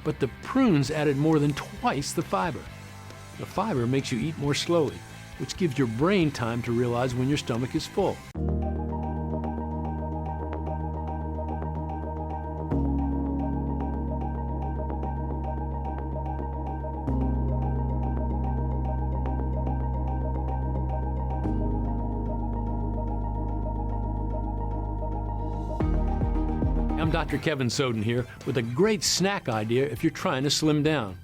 but the prunes added more than twice the fiber. The fiber makes you eat more slowly, which gives your brain time to realize when your stomach is full. I'm Dr. Kevin Soden here with a great snack idea if you're trying to slim down.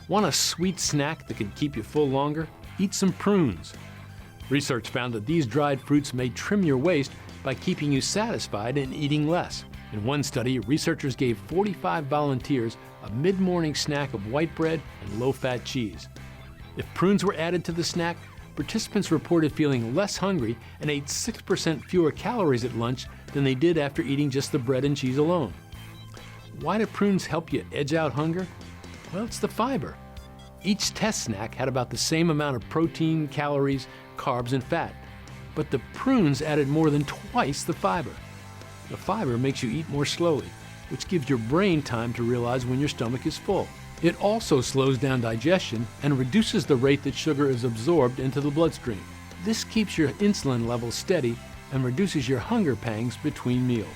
Want a sweet snack that can keep you full longer? Eat some prunes. Research found that these dried fruits may trim your waist by keeping you satisfied and eating less. In one study, researchers gave 45 volunteers a mid-morning snack of white bread and low-fat cheese. If prunes were added to the snack, participants reported feeling less hungry and ate 6% fewer calories at lunch than they did after eating just the bread and cheese alone. Why do prunes help you edge out hunger? Well, it's the fiber. Each test snack had about the same amount of protein, calories, carbs, and fat, but the prunes added more than twice the fiber. The fiber makes you eat more slowly, which gives your brain time to realize when your stomach is full. It also slows down digestion and reduces the rate that sugar is absorbed into the bloodstream. This keeps your insulin levels steady and reduces your hunger pangs between meals.